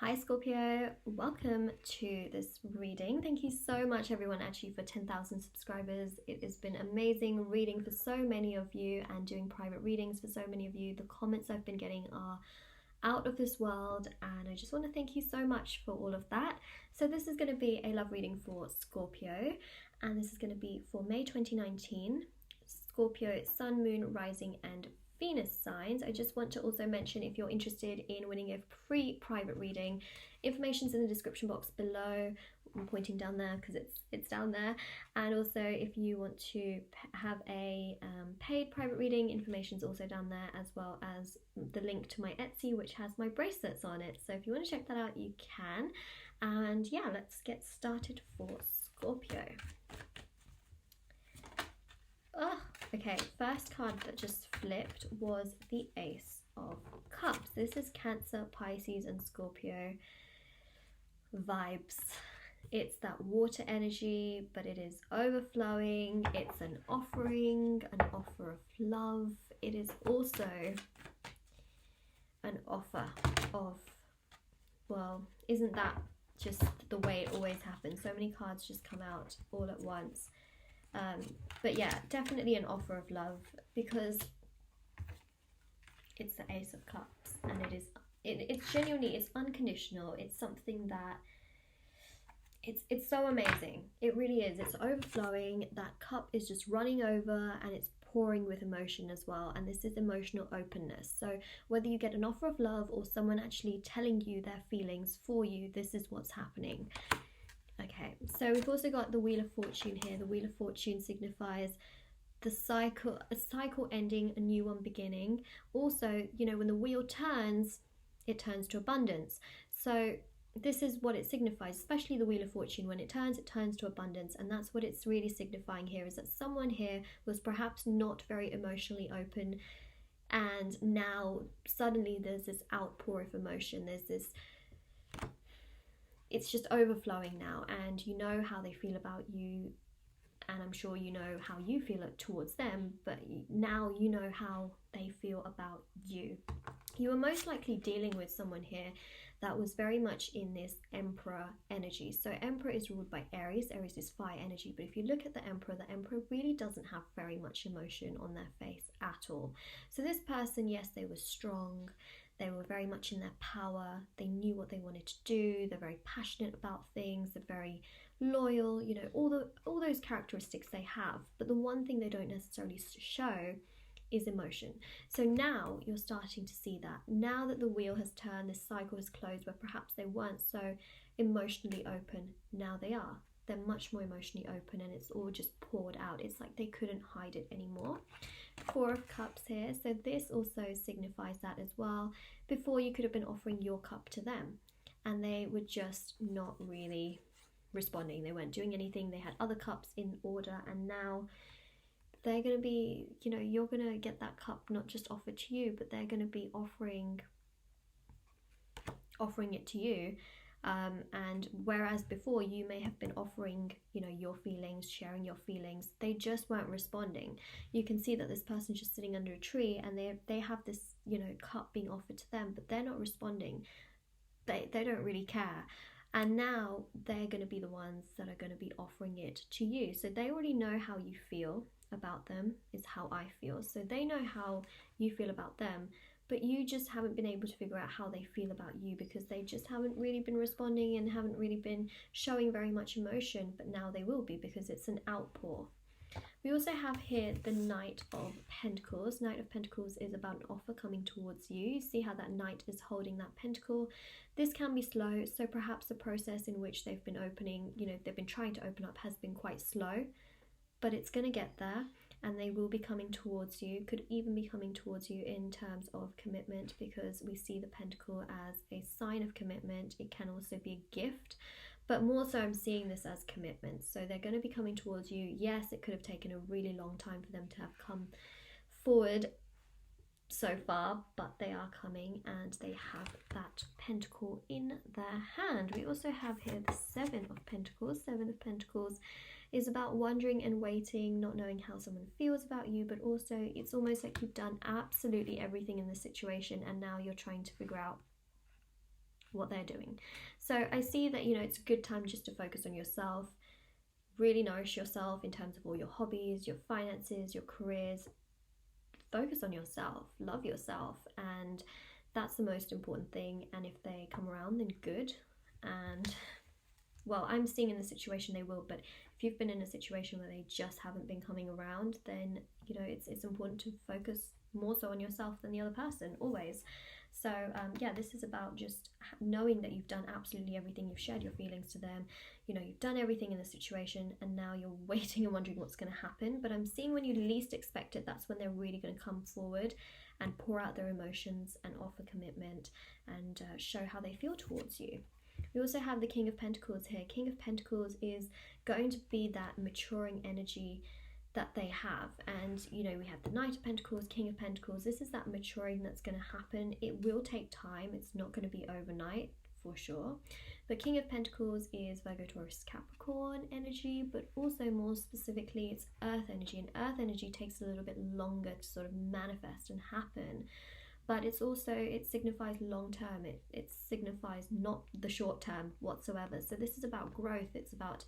Hi Scorpio, welcome to this reading. Thank you so much everyone actually for 10,000 subscribers. It has been amazing reading for so many of you and doing private readings for so many of you. The comments I've been getting are out of this world and I just want to thank you so much for all of that. So this is going to be a love reading for Scorpio and this is going to be for May 2019. Scorpio, Sun, Moon, Rising and Venus signs. I just want to also mention if you're interested in winning a free private reading, information's in the description box below. I'm pointing down there because it's down there. And also if you want to have a paid private reading, information's also down there, as well as the link to my Etsy which has my bracelets on it. So if you want to check that out you can. And yeah, let's get started for Scorpio. Oh, okay, first card that just flipped was the Ace of Cups. This is Cancer, Pisces and Scorpio vibes. It's that water energy, but it is overflowing. It's an offering, an offer of love. It is also an offer of, well, isn't that just the way it always happens? So many cards just come out all at once. But yeah, definitely an offer of love because it's the Ace of Cups and it's genuinely, it's unconditional. It's something that it's so amazing. It really is. It's overflowing. That cup is just running over and it's pouring with emotion as well. And this is emotional openness. So whether you get an offer of love or someone actually telling you their feelings for you, this is what's happening. Okay, so we've also got the Wheel of Fortune here. The Wheel of Fortune signifies the cycle, a cycle ending, a new one beginning. Also, you know, when the wheel turns, it turns to abundance. So this is what it signifies, especially the Wheel of Fortune. When it turns to abundance. And that's what it's really signifying here, is that someone here was perhaps not very emotionally open. And now suddenly there's this outpour of emotion. There's this, it's just overflowing now, and you know how they feel about you, and I'm sure you know how you feel towards them, but now you know how they feel about you. You are most likely dealing with someone here that was very much in this Emperor energy. So Emperor is ruled by Aries. Aries is fire energy, but if you look at the Emperor really doesn't have very much emotion on their face at all. So this person, yes, they were strong. They were very much in their power. They knew what they wanted to do. They're very passionate about things. They're very loyal, you know, all those characteristics they have. But the one thing they don't necessarily show is emotion. So now you're starting to see that. Now that the wheel has turned, this cycle has closed, where perhaps they weren't so emotionally open, now they are. They're much more emotionally open and it's all just poured out. It's like they couldn't hide it anymore. Four of Cups here, so this also signifies that as well. Before, you could have been offering your cup to them and they were just not really responding. They weren't doing anything. They had other cups in order, and now they're going to be, you know, you're going to get that cup not just offered to you, but they're going to be offering it to you. And whereas before you may have been offering, you know, your feelings, sharing your feelings, they just weren't responding. You can see that this person's just sitting under a tree and they have this, you know, cup being offered to them, but they're not responding. They don't really care. And now they're going to be the ones that are going to be offering it to you. So they already know how you feel about them, is how I feel. So they know how you feel about them, but you just haven't been able to figure out how they feel about you because they just haven't really been responding and haven't really been showing very much emotion, but now they will be because it's an outpour. We also have here the Knight of Pentacles. Knight of Pentacles is about an offer coming towards you. You see how that Knight is holding that pentacle. This can be slow, so perhaps the process in which they've been opening, you know, they've been trying to open up has been quite slow, but it's going to get there. And they will be coming towards you, could even be coming towards you in terms of commitment, because we see the pentacle as a sign of commitment. It can also be a gift, but more so I'm seeing this as commitment. So they're going to be coming towards you. Yes, it could have taken a really long time for them to have come forward so far, but they are coming and they have that pentacle in their hand. We also have here the Seven of Pentacles. Seven of Pentacles is about wondering and waiting, not knowing how someone feels about you, but also it's almost like you've done absolutely everything in the situation and now you're trying to figure out what they're doing. So I see that, you know, it's a good time just to focus on yourself, really nourish yourself in terms of all your hobbies, your finances, your careers. Focus on yourself, love yourself, and that's the most important thing. And if they come around, then good. And well, I'm seeing in the situation they will, but if you've been in a situation where they just haven't been coming around, then, you know, it's important to focus more so on yourself than the other person, always. So yeah, this is about just knowing that you've done absolutely everything. You've shared your feelings to them, you know, you've done everything in the situation, and now you're waiting and wondering what's going to happen. But I'm seeing when you least expect it, that's when they're really going to come forward and pour out their emotions and offer commitment and show how they feel towards you. We also have the King of Pentacles here. King of Pentacles is going to be that maturing energy that they have. And, you know, we have the Knight of Pentacles, King of Pentacles. This is that maturing that's going to happen. It will take time. It's not going to be overnight, for sure. But King of Pentacles is Virgo, Taurus, Capricorn energy, but also more specifically, it's Earth energy. And Earth energy takes a little bit longer to sort of manifest and happen. But it's also, it signifies long term, it signifies not the short term whatsoever. So this is about growth. It's about,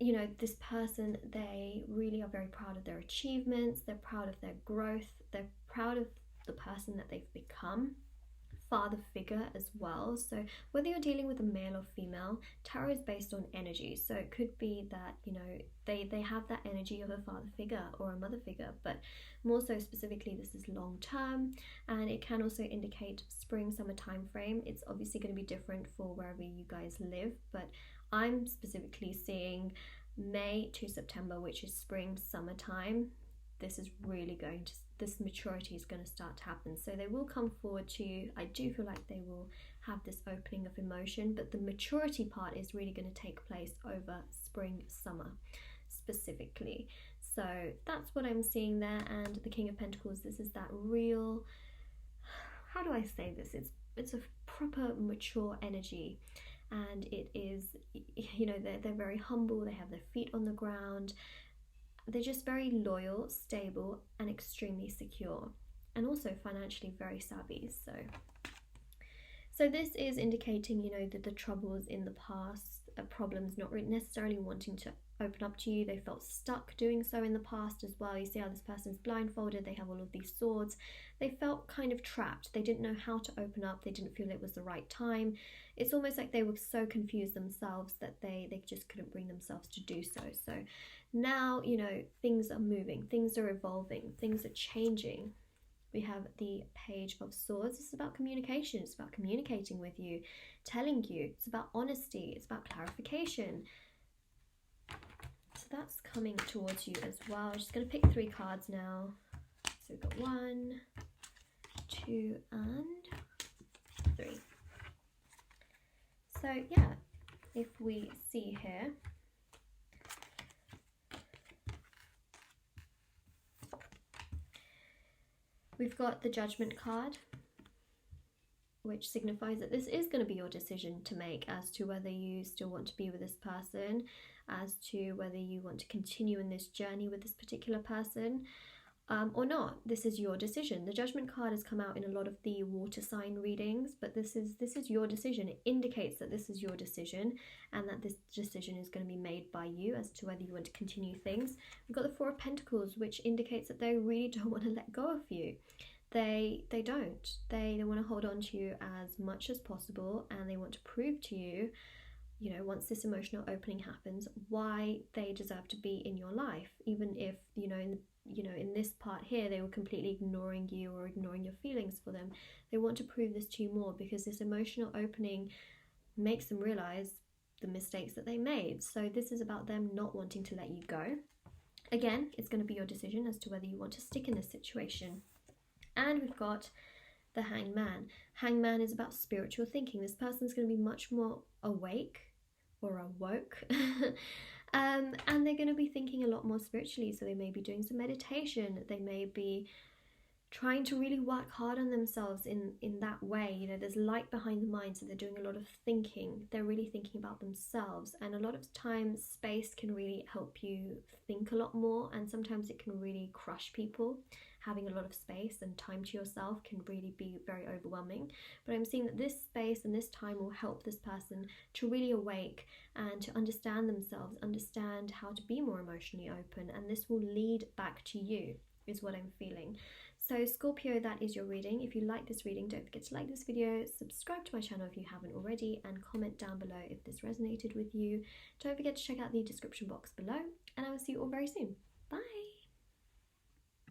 you know, this person, they really are very proud of their achievements, they're proud of their growth, they're proud of the person that they've become. Father figure as well. So whether you're dealing with a male or female, tarot is based on energy. So it could be that, you know, they have that energy of a father figure or a mother figure, but more so specifically this is long term, and it can also indicate spring summer time frame. It's obviously going to be different for wherever you guys live, but I'm specifically seeing May to September, which is spring summertime. This is really going to, this maturity is going to start to happen. So they will come forward to you. I do feel like they will have this opening of emotion, but the maturity part is really going to take place over spring summer specifically. So that's what I'm seeing there. And the King of Pentacles, this is that real, how do I say this, it's a proper mature energy, and it is, you know, they're very humble, they have their feet on the ground. They're just very loyal, stable, and extremely secure, and also financially very savvy. So this is indicating, you know, that the troubles in the past, problems not necessarily wanting to open up to you. They felt stuck doing so in the past as well. You see how this person's blindfolded, they have all of these swords. They felt kind of trapped. They didn't know how to open up. They didn't feel it was the right time. It's almost like they were so confused themselves that they just couldn't bring themselves to do so. So now, you know, things are moving, things are evolving, things are changing. We have the Page of Swords. It's about communication. It's about communicating with you, telling you. It's about honesty. It's about clarification. So that's coming towards you as well. I'm just going to pick 3 cards now. So we've got 1, 2, and 3. So yeah, if we see here, we've got the Judgment card, which signifies that this is going to be your decision to make as to whether you still want to be with this person, as to whether you want to continue in this journey with this particular person or not. This is your decision. The Judgment card has come out in a lot of the water sign readings, but this is your decision. It indicates that this is your decision, and that this decision is going to be made by you as to whether you want to continue things. We've got the 4 of Pentacles, which indicates that they really don't want to let go of you. They don't. They want to hold on to you as much as possible, and they want to prove to you, you know, once this emotional opening happens, why they deserve to be in your life, even if, you know, in this part here, they were completely ignoring you or ignoring your feelings for them. They want to prove this to you more, because this emotional opening makes them realize the mistakes that they made. So this is about them not wanting to let you go. Again, it's going to be your decision as to whether you want to stick in this situation. And we've got the Hangman. Hangman is about spiritual thinking. This person's going to be much more awake or awoke. And they're going to be thinking a lot more spiritually. So they may be doing some meditation. They may be trying to really work hard on themselves in that way. You know, there's light behind the mind, so they're doing a lot of thinking. They're really thinking about themselves. And a lot of times space can really help you think a lot more, and sometimes it can really crush people. having a lot of space and time to yourself can really be very overwhelming. But I'm seeing that this space and this time will help this person to really awake and to understand themselves, understand how to be more emotionally open, and this will lead back to you, is what I'm feeling. So Scorpio, that is your reading. If you like this reading, don't forget to like this video, subscribe to my channel if you haven't already, and comment down below if this resonated with you. Don't forget to check out the description box below, and I will see you all very soon. Bye!